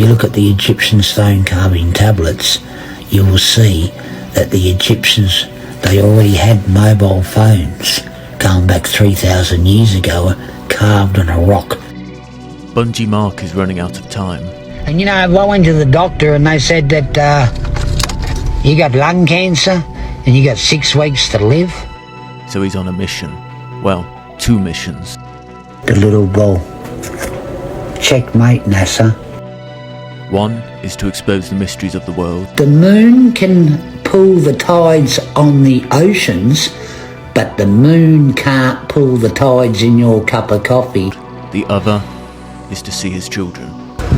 You look at the Egyptian stone carving tablets, you will see that the Egyptians, they already had mobile phones going back 3,000 years ago, carved on a rock. Bungee Mark is running out of time. And you know, I went to the doctor and they said that you got lung cancer and you got 6 weeks to live. So he's on a mission. Well, 2 missions. The little goal. Checkmate, NASA. One is to expose the mysteries of the world. The moon can pull the tides on the oceans, but the moon can't pull the tides in your cup of coffee. The other is to see his children.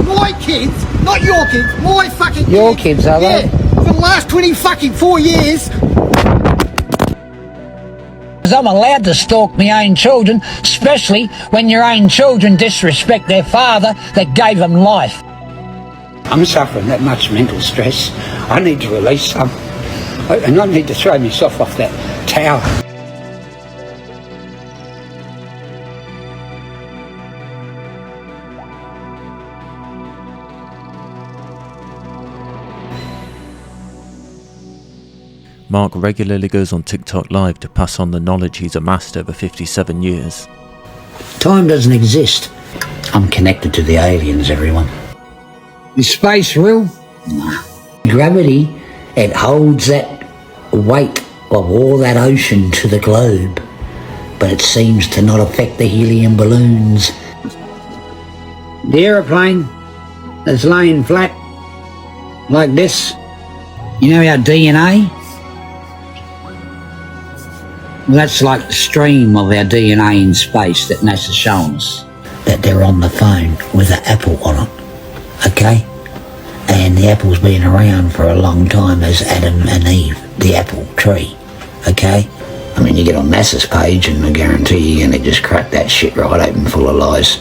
My kids, not your kids, my fucking kids. Your kids, are they? Yeah, for the last 24 years. I'm allowed to stalk my own children, especially when your own children disrespect their father that gave them life. I'm suffering that much mental stress. I need to release some. And I need to throw myself off that tower. Mark regularly goes on TikTok Live to pass on the knowledge he's amassed over 57 years. Time doesn't exist. I'm connected to the aliens, everyone. Is space real? Nah. Gravity, it holds that weight of all that ocean to the globe, but it seems to not affect the helium balloons. The aeroplane that's laying flat like this, you know our DNA? Well, that's like the stream of our DNA in space that NASA's shown us. That they're on the phone with an apple on it, okay? And the apple's been around for a long time as Adam and Eve, the apple tree, okay? I mean, you get on NASA's page and I guarantee you're going to just crack that shit right open full of lies.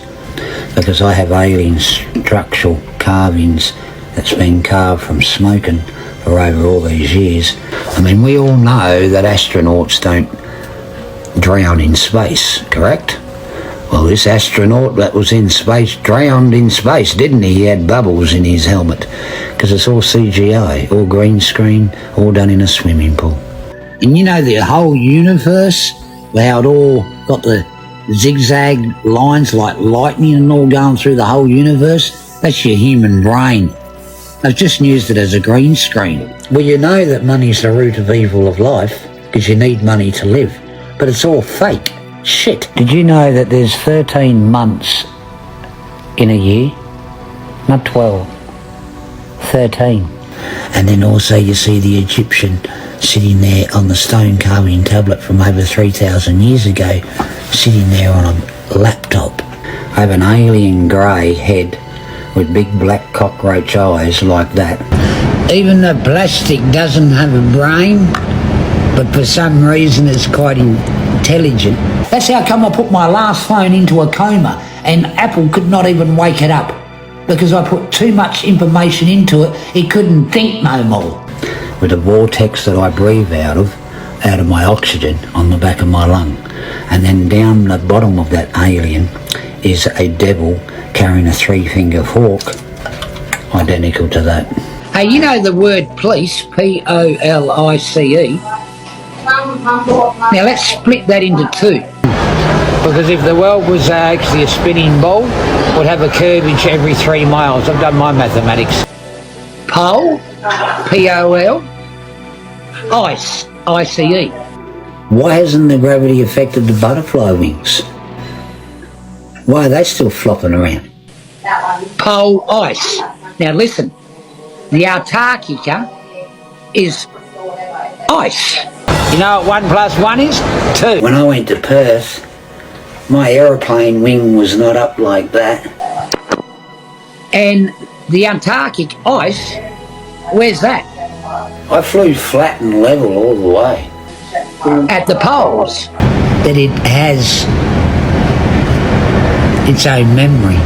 Because I have alien structural carvings that's been carved from smoking for over all these years. I mean, we all know that astronauts don't drown in space, correct? Well, this astronaut that was in space drowned in space, didn't he? He had bubbles in his helmet, because it's all CGI, all green screen, all done in a swimming pool. And you know the whole universe, how it all got the zigzag lines like lightning and all going through the whole universe? That's your human brain. I've just used it as a green screen. Well, you know that money's the root of evil of life, because you need money to live. But it's all fake. Shit. Did you know that there's 13 months in a year? Not 12. 13. And then also you see the Egyptian sitting there on the stone carving tablet from over 3,000 years ago, sitting there on a laptop. I have an alien grey head with big black cockroach eyes like that. Even the plastic doesn't have a brain, but for some reason it's quite intelligent. That's how come I put my last phone into a coma and Apple could not even wake it up, because I put too much information into it, it couldn't think no more. With a vortex that I breathe out of my oxygen on the back of my lung. And then down the bottom of that alien is a devil carrying a 3-finger fork, identical to that. Hey, you know the word police, P-O-L-I-C-E? Now let's split that into 2. Because if the world was actually a spinning ball, it would have a curvature every 3 miles. I've done my mathematics. Pole, P-O-L, ice, I-C-E. Why hasn't the gravity affected the butterfly wings? Why are they still flopping around? Pole ice. Now listen, the Antarctica is ice. You know what 1 + 1 is? 2. When I went to Perth, my aeroplane wing was not up like that. And the Antarctic ice, where's that? I flew flat and level all the way. At the poles. That it has its own memory.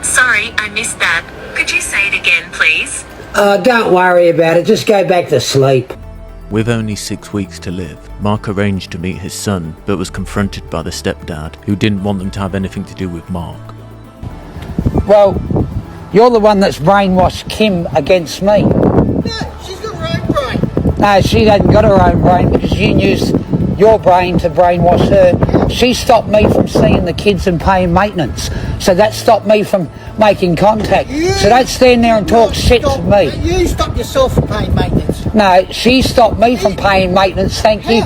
Sorry, I missed that. Could you say it again, please? Don't worry about it. Just go back to sleep. With only 6 weeks to live, Mark arranged to meet his son, but was confronted by the stepdad, who didn't want them to have anything to do with Mark. Well, You're the one that's brainwashed Kim against me. Yeah, she's got her own brain. No, she hasn't got her own brain because you used your brain to brainwash her. She stopped me from seeing the kids and paying maintenance. So that stopped me from making contact. So don't stand there and talk shit to me. You stopped yourself from paying maintenance. No, she stopped me from paying maintenance, thank you.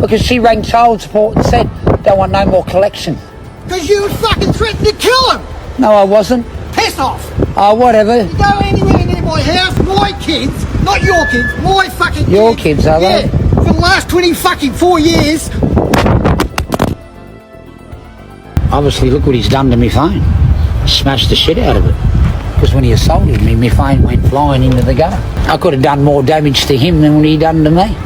Because she rang child support and said, don't want no more collection. Because you fucking threatened to kill him. No, I wasn't. Piss off. Oh, whatever. You go anywhere near my house, my kids, not your kids, my fucking kids. Your kids, are they? Yeah, for the last 4 years. Obviously, look what he's done to my phone. Smashed the shit out of it. Because when he assaulted me, my phone went flying into the gutter. I could have done more damage to him than what he done to me.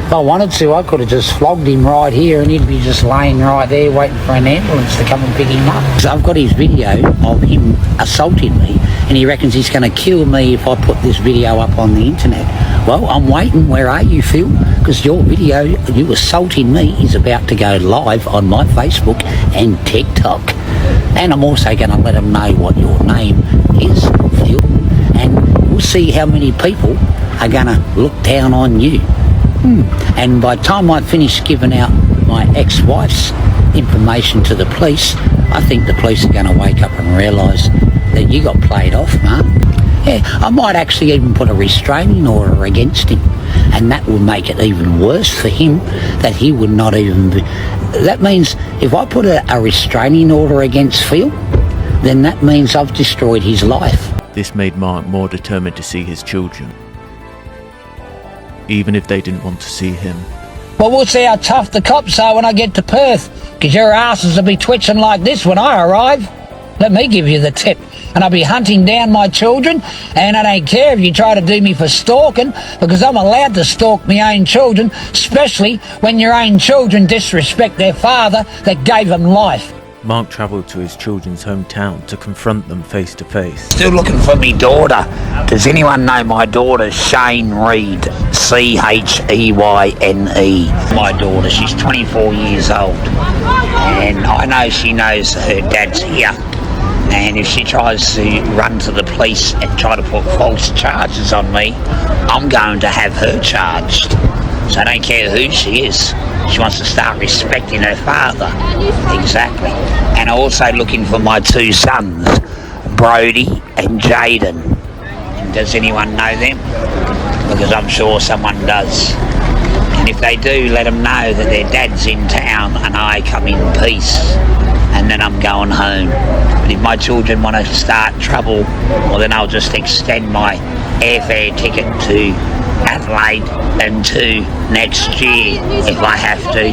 If I wanted to, I could have just flogged him right here and he'd be just laying right there waiting for an ambulance to come and pick him up. So I've got his video of him assaulting me and he reckons he's going to kill me if I put this video up on the internet. Well, I'm waiting. Where are you, Phil? Because your video, you assaulting me, is about to go live on my Facebook and TikTok. And I'm also going to let them know what your name is, Phil. And we'll see how many people are going to look down on you. And by the time I finish giving out my ex-wife's information to the police, I think the police are going to wake up and realise that you got played off, Mark. Yeah, I might actually even put a restraining order against him, and that will make it even worse for him, that he would not even be... That means if I put a restraining order against Phil, then that means I've destroyed his life. This made Mark more determined to see his children, even if they didn't want to see him. Well, we'll see how tough the cops are when I get to Perth, because your asses will be twitching like this when I arrive. Let me give you the tip. And I'll be hunting down my children, and I don't care if you try to do me for stalking, because I'm allowed to stalk my own children, especially when your own children disrespect their father that gave them life. Mark travelled to his children's hometown to confront them face to face. Still looking for me daughter. Does anyone know my daughter, Shane Reed? Cheyne. My daughter, she's 24 years old. And I know she knows her dad's here. And if she tries to run to the police and try to put false charges on me, I'm going to have her charged. So I don't care who she is. She wants to start respecting her father. Exactly. And I'm also looking for my two sons, Brody and Jaden. And does anyone know them? Because I'm sure someone does. And if they do, let them know that their dad's in town and I come in peace. And then I'm going home. But if my children want to start trouble, well, then I'll just extend my airfare ticket to Adelaide and to next year if I have to,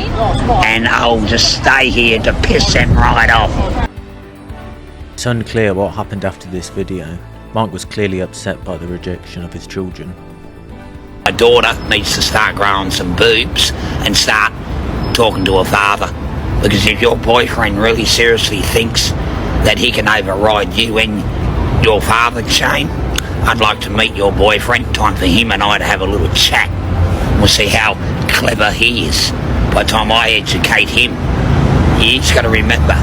and I'll just stay here to piss them right off. It's unclear what happened after this video. Mark was clearly upset by the rejection of his children. My daughter needs to start growing some boobs and start talking to her father, because if your boyfriend really seriously thinks that he can override you and your father, Shane, I'd like to meet your boyfriend. Time for him and I to have a little chat. We'll see how clever he is. By the time I educate him, he's got to remember,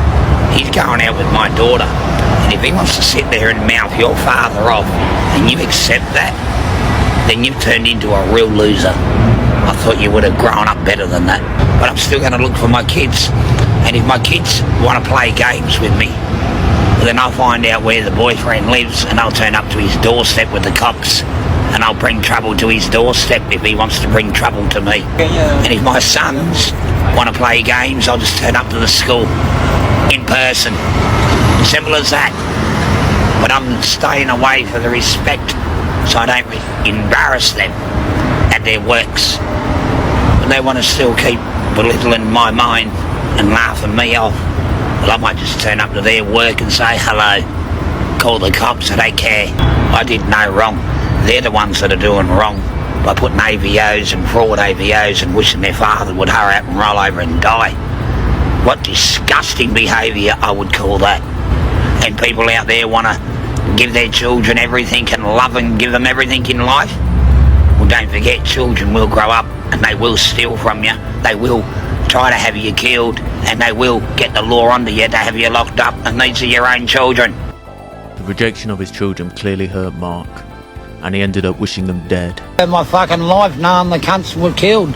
he's going out with my daughter. And if he wants to sit there and mouth your father off, and you accept that, then you've turned into a real loser. I thought you would have grown up better than that. But I'm still going to look for my kids. And if my kids want to play games with me, then I'll find out where the boyfriend lives and I'll turn up to his doorstep with the cops, and I'll bring trouble to his doorstep if he wants to bring trouble to me. And if my sons want to play games, I'll just turn up to the school in person. Simple as that. But I'm staying away for the respect, so I don't embarrass them at their works. But they want to still keep belittling my mind and laughing me off. Well, I might just turn up to their work and say hello, call the cops, I don't care. I did no wrong. They're the ones that are doing wrong by putting AVOs and fraud AVOs and wishing their father would hurry up and roll over and die. What disgusting behaviour I would call that. And people out there want to give their children everything and love and give them everything in life. Well, don't forget, children will grow up and they will steal from you. They will try to have you killed, and they will get the law under you to have you locked up, and these are your own children. The The rejection of his children clearly hurt Mark, and he ended up wishing them dead. My fucking life knowing the cunts were killed.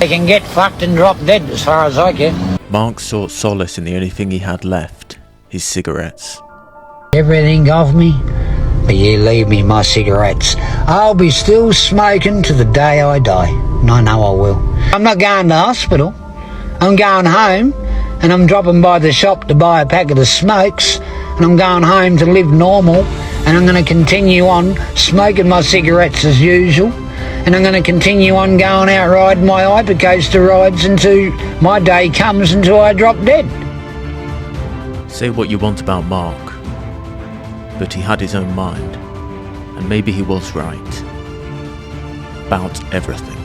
They can get fucked and drop dead as far as I care. Mark sought solace in the only thing he had left, his cigarettes. Everything off me, but you leave me my cigarettes. I'll be still smoking to the day I die. And I know I will. I'm not going to hospital. I'm going home, and I'm dropping by the shop to buy a packet of smokes, and I'm going home to live normal, and I'm going to continue on smoking my cigarettes as usual, and I'm going to continue on going out riding my hypercoaster rides until my day comes, until I drop dead. Say what you want about Mark, but he had his own mind, and maybe he was right about everything.